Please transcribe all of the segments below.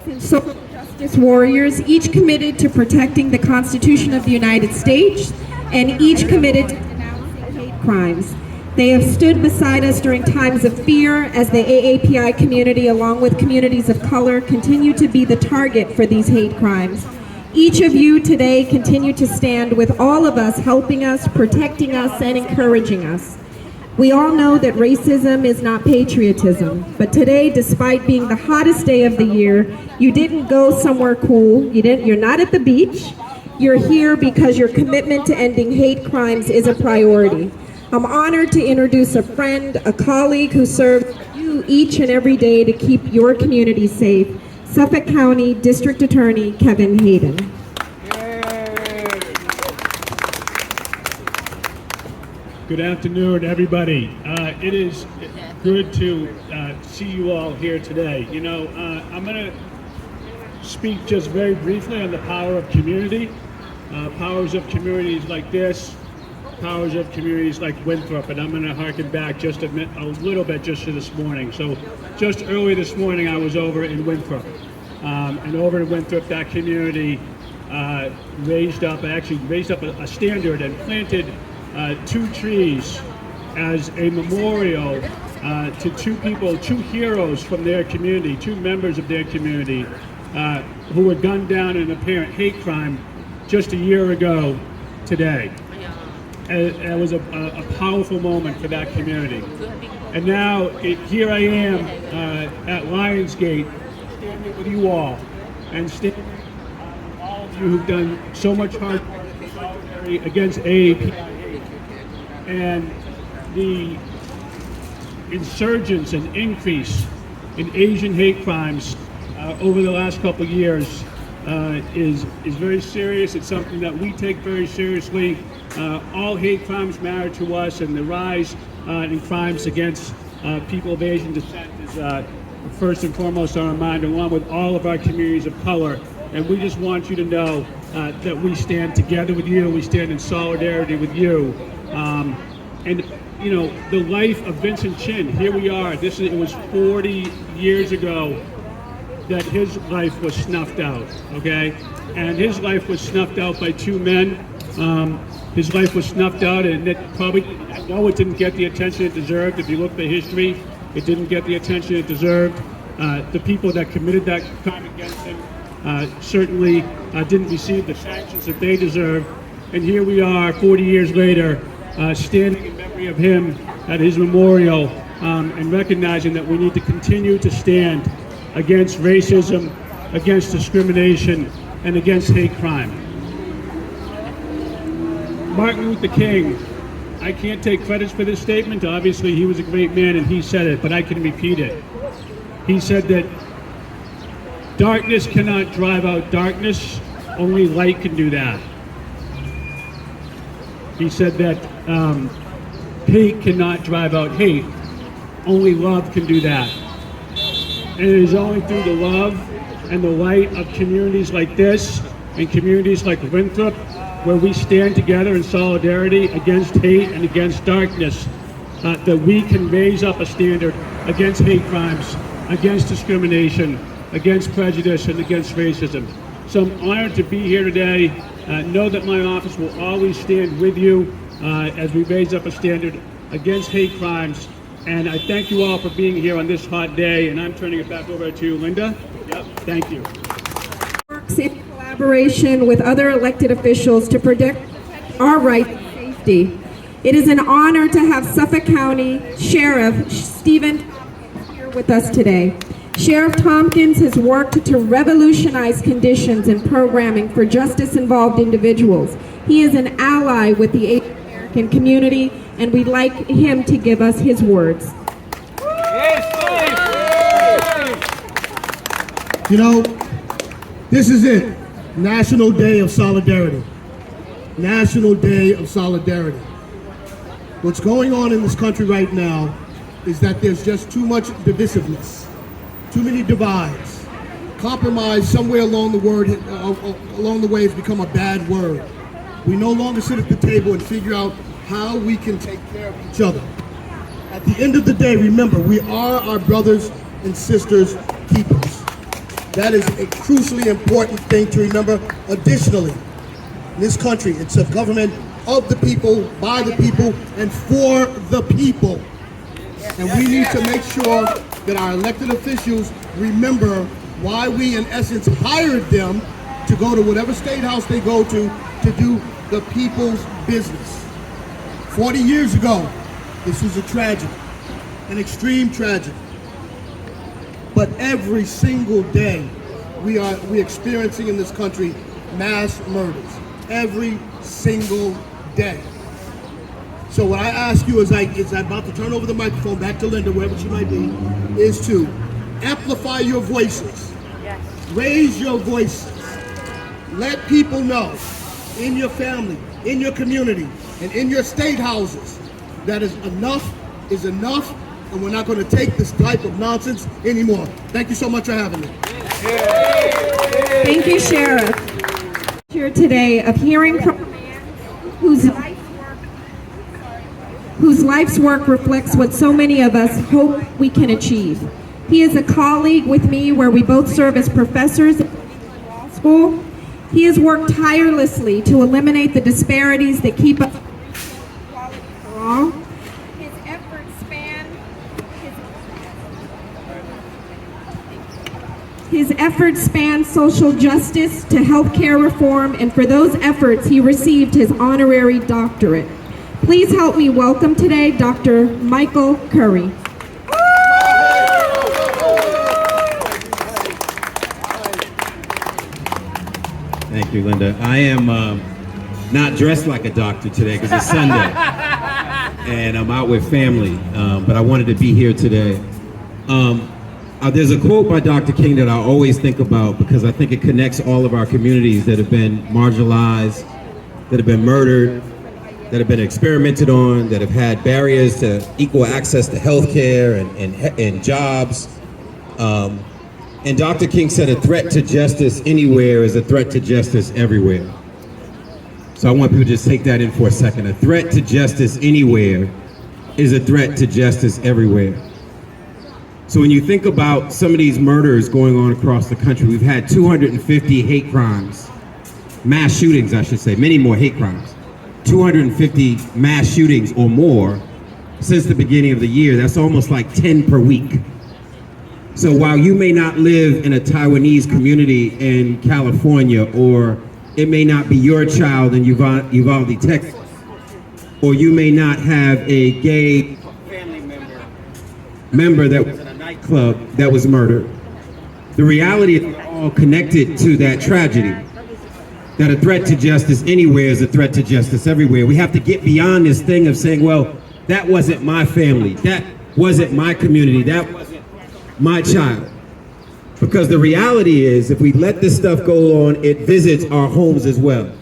and social justice warriors, each committed to protecting the Constitution of the United States, and each committed to denouncing hate crimes. They have stood beside us during times of fear as the AAPI community, along with communities of color, continue to be the target for these hate crimes. Each of you today continue to stand with all of us, helping us, protecting us, and encouraging us. We all know that racism is not patriotism, but today, despite being the hottest day of the year, you didn't go somewhere cool, you're not at the beach, you're here because your commitment to ending hate crimes is a priority. I'm honored to introduce a friend, a colleague who serves you each and every day to keep your community safe, Suffolk County District Attorney Kevin Hayden. Good afternoon, everybody. It is good to see you all here today. You know, I'm going to speak just very briefly on the power of community, powers of communities like this, powers of communities like Winthrop, and I'm going to harken back just a little bit just to this morning. So just early this morning I was over in Winthrop, and over in Winthrop that community raised up a standard and planted 2 trees as a memorial to 2 people, 2 heroes from their community, 2 members of their community who were gunned down in an apparent hate crime just a year ago today. It was a powerful moment for that community. And now here I am at Lionsgate, standing with you all, and standing with all of you who've done so much hard work against AAPI Hate. And the insurgence and increase in Asian hate crimes over the last couple of years is very serious. It's something that we take very seriously. All hate crimes matter to us, and the rise in crimes against people of Asian descent is first and foremost on our mind, along with all of our communities of color. And we just want you to know that we stand together with you, we stand in solidarity with you. And you know, the life of Vincent Chin, here we are, it was 40 years ago that his life was snuffed out, okay? And his life was snuffed out by 2 men. His life was snuffed out, and it didn't get the attention it deserved. If you look at the history, it didn't get the attention it deserved. The people that committed that crime against him certainly didn't receive the sanctions that they deserved. And here we are, 40 years later, standing in memory of him at his memorial, and recognizing that we need to continue to stand against racism, against discrimination, and against hate crime. Martin Luther King, I can't take credit for this statement. Obviously, he was a great man and he said it, but I can repeat it. He said that darkness cannot drive out darkness, only light can do that. He said that hate cannot drive out hate, only love can do that. And it is only through the love and the light of communities like this and communities like Winthrop, where we stand together in solidarity against hate and against darkness, that we can raise up a standard against hate crimes, against discrimination, against prejudice, and against racism. So I'm honored to be here today. Know that my office will always stand with you as we raise up a standard against hate crimes. And I thank you all for being here on this hot day, and I'm turning it back over to you, Linda. Yep, thank you. Works in collaboration with other elected officials to protect our rights and safety. It is an honor to have Suffolk County Sheriff Stephen here with us today. Sheriff Tompkins has worked to revolutionize conditions and programming for justice-involved individuals. He is an ally with the Asian American community, and we'd like him to give us his words. You know, this is it. National Day of Solidarity. National Day of Solidarity. What's going on in this country right now is that there's just too much divisiveness, too many divides. Compromise somewhere along the way has become a bad word. We no longer sit at the table and figure out how we can take care of each other. At the end of the day, remember, we are our brothers and sisters' keepers. That is a crucially important thing to remember. Additionally, in this country, it's a government of the people, by the people, and for the people. And we need to make sure that our elected officials remember why we, in essence, hired them to go to whatever state house they go to do the people's business. 40 years ago, this was a tragedy, an extreme tragedy. But every single day, we're experiencing in this country mass murders. Every single day. So what I ask you as I'm about to turn over the microphone back to Linda, wherever she might be, is to amplify your voices. Yes. Raise your voices. Let people know in your family, in your community, and in your state houses that enough is enough, and we're not going to take this type of nonsense anymore. Thank you so much for having me. Thank you, Sheriff. Here today of hearing from a man whose life's work reflects what so many of us hope we can achieve. He is a colleague with me where we both serve as professors at law school. He has worked tirelessly to eliminate the disparities that keep us equality for all. His efforts span social justice to healthcare reform, and for those efforts, he received his honorary doctorate. Please help me welcome today Dr. Michael Curry. Thank you, Linda. I am not dressed like a doctor today because it's Sunday, and I'm out with family, but I wanted to be here today. There's a quote by Dr. King that I always think about because I think it connects all of our communities that have been marginalized, that have been murdered, that have been experimented on, that have had barriers to equal access to health care and jobs. And Dr. King said a threat to justice anywhere is a threat to justice everywhere. So I want people to just take that in for a second. A threat to justice anywhere is a threat to justice everywhere. So when you think about some of these murders going on across the country, we've had 250 hate crimes, mass shootings, I should say, many more hate crimes. 250 mass shootings or more since the beginning of the year. That's almost like 10 per week. So while you may not live in a Taiwanese community in California, or it may not be your child in Uvalde, Texas, or you may not have a gay family member that was in a nightclub that was murdered. The reality is we're all connected to that tragedy. That a threat to justice anywhere is a threat to justice everywhere. We have to get beyond this thing of saying, well, that wasn't my family, that wasn't my community, that wasn't my child. Because the reality is, if we let this stuff go on, it visits our homes as well.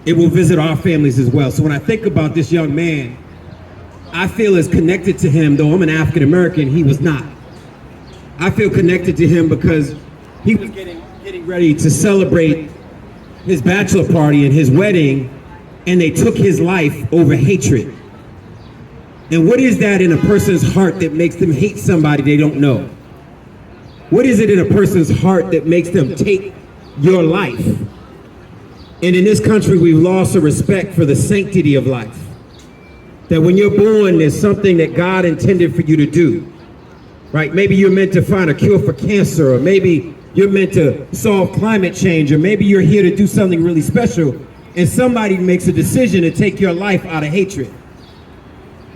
It will visit our families as well. So when I think about this young man, I feel as connected to him, though I'm an African American, he was not. I feel connected to him because he was getting ready to celebrate his bachelor party and his wedding, and they took his life over hatred. And what is that in a person's heart that makes them hate somebody they don't know? What is it in a person's heart that makes them take your life? And in this country, we've lost a respect for the sanctity of life. That when you're born, there's something that God intended for you to do, right? Maybe you're meant to find a cure for cancer, or maybe you're meant to solve climate change, or maybe you're here to do something really special, and somebody makes a decision to take your life out of hatred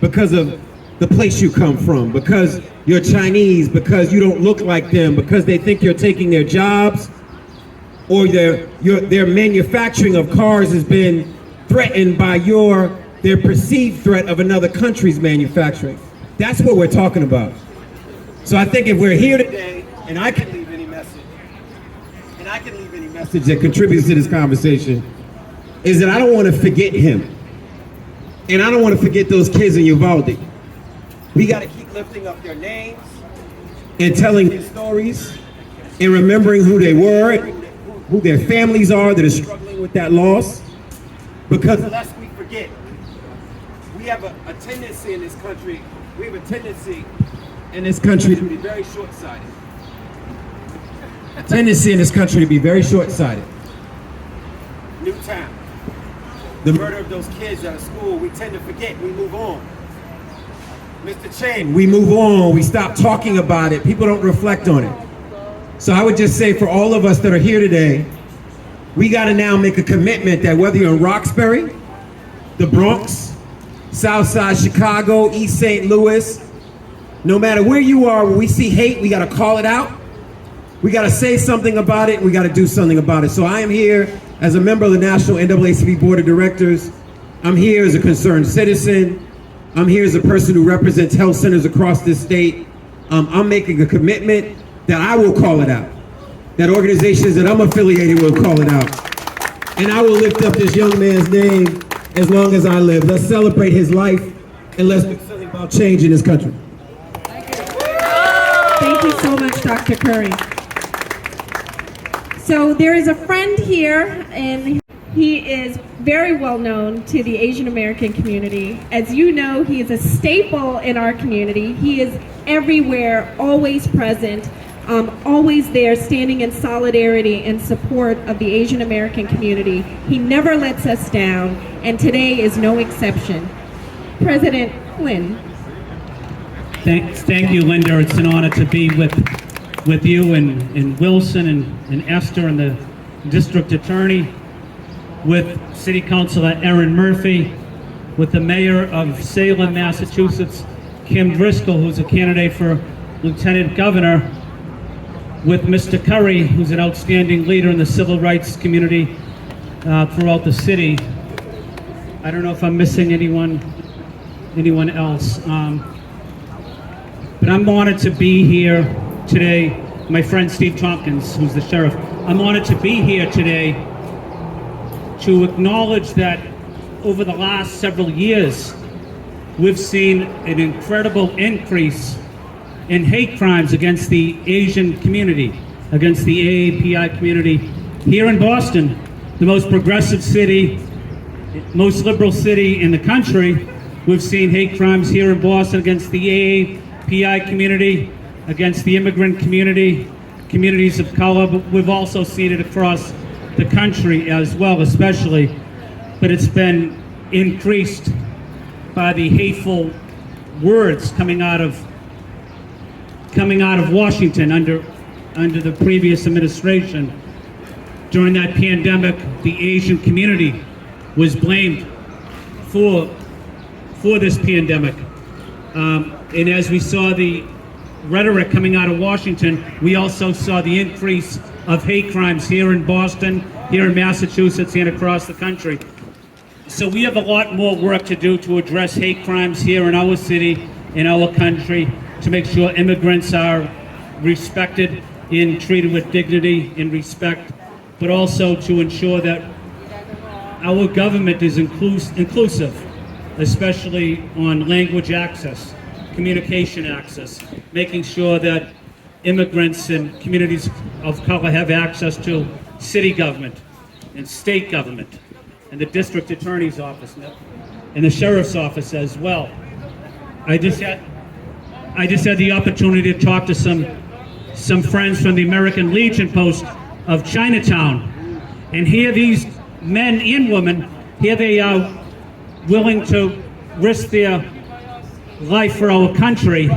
because of the place you come from, because you're Chinese, because you don't look like them, because they think you're taking their jobs, or their manufacturing of cars has been threatened by their perceived threat of another country's manufacturing. That's what we're talking about. So I think if we're here today, and I can leave any message, that contributes to this conversation, is that I don't want to forget him. And I don't want to forget those kids in Uvalde. We got to keep lifting up their names and telling their stories and remembering who they were and who their families are that are struggling with that loss. Because unless we forget, we have a tendency in this country, to be very short-sighted. tendency in this country to be very short-sighted. Newtown, the murder of those kids out of school, we tend to forget, we move on. Mr. Chain, we move on, we stop talking about it, people don't reflect on it. So I would just say for all of us that are here today, we gotta now make a commitment that whether you're in Roxbury, the Bronx, Southside Chicago, East St. Louis, no matter where you are, when we see hate, we gotta call it out. We gotta say something about it, we gotta do something about it. So I am here as a member of the National NAACP Board of Directors. I'm here as a concerned citizen. I'm here as a person who represents health centers across this state. I'm making a commitment that I will call it out. That organizations that I'm affiliated will call it out. And I will lift up this young man's name as long as I live. Let's celebrate his life and let's do something about change in this country. Thank you so much, Dr. Curry. So there is a friend here, and he is very well known to the Asian American community. As you know, he is a staple in our community. He is everywhere, always present, always there, standing in solidarity and support of the Asian American community. He never lets us down, and today is no exception. President Quinn. Thank you, Linda. It's an honor to be with you and Wilson and Esther and the district attorney, with City Councilor Erin Murphy, with the mayor of Salem, Massachusetts, Kim Driscoll, who's a candidate for lieutenant governor, with Mr. Curry, who's an outstanding leader in the civil rights community throughout the city. I don't know if I'm missing anyone else. But I'm honored to be here today. My friend Steve Tompkins, who's the sheriff, I'm honored to be here today to acknowledge that over the last several years, we've seen an incredible increase in hate crimes against the Asian community, against the AAPI community here in Boston, the most progressive city, most liberal city in the country. We've seen hate crimes here in Boston against the AAPI community, against the immigrant community, communities of color, but we've also seen it across the country as well, especially, but it's been increased by the hateful words coming out of Washington under the previous administration. During that pandemic, the Asian community was blamed for this pandemic. And as we saw the rhetoric coming out of Washington, we also saw the increase of hate crimes here in Boston, here in Massachusetts, and across the country. So we have a lot more work to do to address hate crimes here in our city, in our country, to make sure immigrants are respected and treated with dignity and respect, but also to ensure that our government is inclusive, especially on language access, communication access, making sure that immigrants and communities of color have access to city government and state government and the district attorney's office and the sheriff's office as well. I just had the opportunity to talk to some friends from the American Legion post of Chinatown, and here these men and women, here they are willing to risk their life for our country,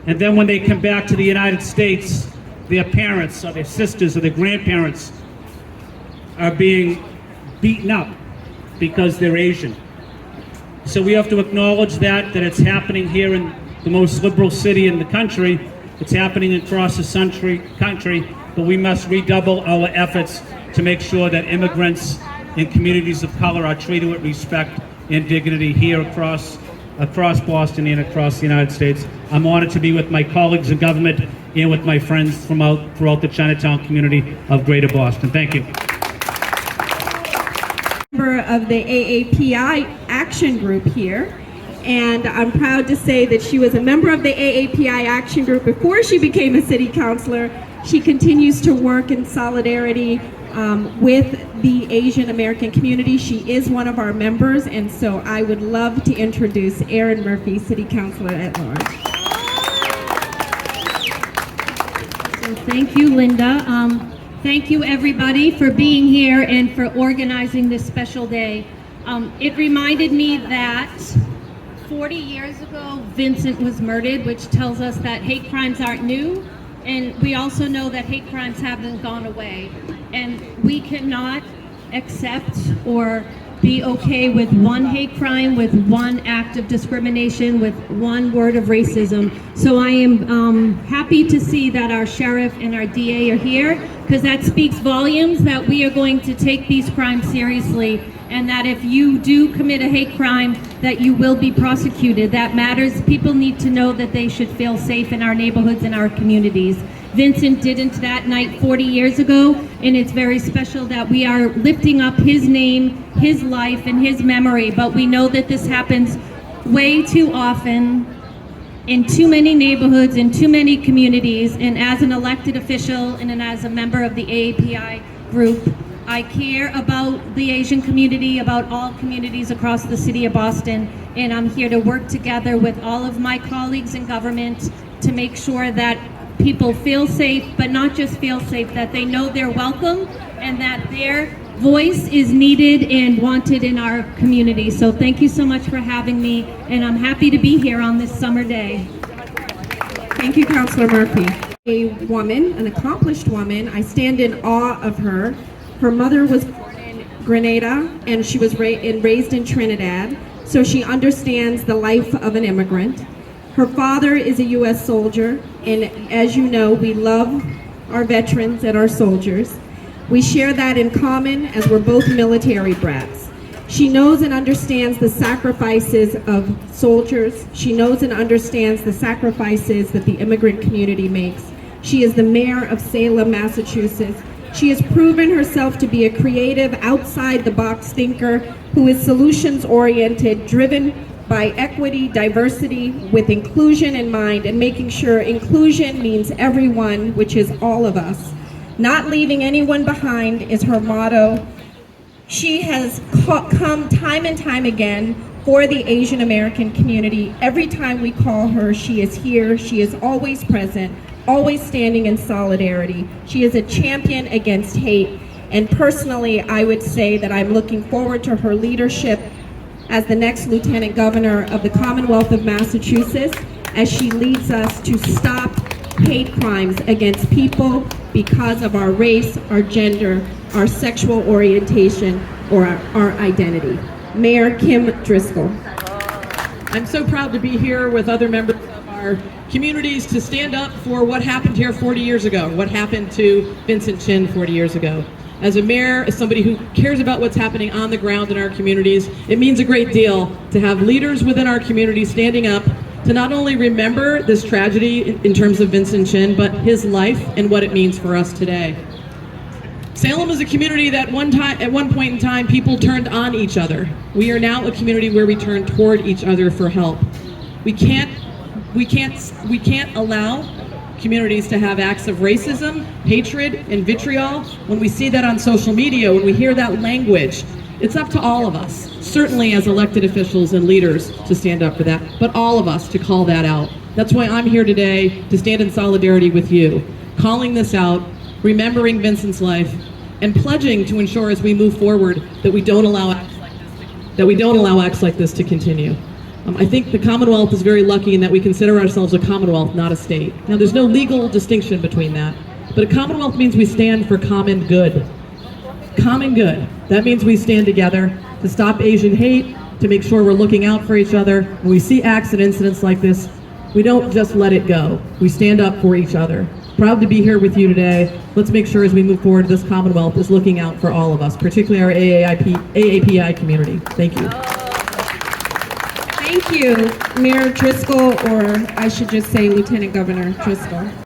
and then when they come back to the United States, their parents or their sisters or their grandparents are being beaten up because they're Asian. So we have to acknowledge that it's happening here in the most liberal city in the country. It's happening across the country, but we must redouble our efforts to make sure that immigrants and communities of color are treated with respect and dignity here across Boston and across the United States. I'm honored to be with my colleagues in government and with my friends from throughout the Chinatown community of Greater Boston. Thank you. Member of the AAPI Action Group here, and I'm proud to say that she was a member of the AAPI Action Group before she became a city councilor. She continues to work in solidarity with the Asian American community. She is one of our members, and so I would love to introduce Erin Murphy, City Councilor at Large. Thank you, Linda. Thank you, everybody, for being here and for organizing this special day. It reminded me that 40 years ago, Vincent was murdered, which tells us that hate crimes aren't new. And we also know that hate crimes haven't gone away. And we cannot accept or be okay with one hate crime, with one act of discrimination, with one word of racism. So I am happy to see that our sheriff and our DA are here, because that speaks volumes that we are going to take these crimes seriously, and that if you do commit a hate crime, that you will be prosecuted. That matters. People need to know that they should feel safe in our neighborhoods and our communities. Vincent didn't that night 40 years ago, and it's very special that we are lifting up his name, his life, and his memory. But we know that this happens way too often in too many neighborhoods, in too many communities. And as an elected official and as a member of the AAPI group, I care about the Asian community, about all communities across the city of Boston, and I'm here to work together with all of my colleagues in government to make sure that people feel safe, but not just feel safe, that they know they're welcome and that their voice is needed and wanted in our community. So thank you so much for having me, and I'm happy to be here on this summer day. Thank you, Councilor Murphy. A woman, an accomplished woman, I stand in awe of her. Her mother was born in Grenada and she was raised in Trinidad, so she understands the life of an immigrant. Her father is a U.S. soldier, and as you know, we love our veterans and our soldiers. We share that in common as we're both military brats. She knows and understands the sacrifices of soldiers. She knows and understands the sacrifices that the immigrant community makes. She is the mayor of Salem, Massachusetts. She has proven herself to be a creative, outside-the-box thinker who is solutions-oriented, driven by equity, diversity, with inclusion in mind, and making sure inclusion means everyone, which is all of us. Not leaving anyone behind is her motto. She has come time and time again for the Asian American community. Every time we call her, she is here. She is always present, always standing in solidarity. She is a champion against hate. And personally, I would say that I'm looking forward to her leadership as the next Lieutenant Governor of the Commonwealth of Massachusetts, as she leads us to stop hate crimes against people because of our race, our gender, our sexual orientation, or our identity. Mayor Kim Driscoll. I'm so proud to be here with other members of our communities to stand up for what happened here 40 years ago, what happened to Vincent Chin 40 years ago. As a mayor, as somebody who cares about what's happening on the ground in our communities, it means a great deal to have leaders within our community standing up to not only remember this tragedy in terms of Vincent Chin, but his life and what it means for us today. Salem is a community that at one point in time, people turned on each other. We are now a community where we turn toward each other for help. We can't allow communities to have acts of racism, hatred, and vitriol. When we see that on social media, when we hear that language, it's up to all of us, certainly as elected officials and leaders, to stand up for that, but all of us to call that out. That's why I'm here today, to stand in solidarity with you, calling this out, remembering Vincent's life, and pledging to ensure as we move forward that we don't allow acts like this to continue. I think the Commonwealth is very lucky in that we consider ourselves a Commonwealth, not a state. Now, there's no legal distinction between that, but a Commonwealth means we stand for common good. Common good. That means we stand together to stop Asian hate, to make sure we're looking out for each other. When we see acts and incidents like this, we don't just let it go. We stand up for each other. Proud to be here with you today. Let's make sure as we move forward, this Commonwealth is looking out for all of us, particularly our AAPI community. Thank you. Thank you, Mayor Driscoll, or I should just say Lieutenant Governor Driscoll.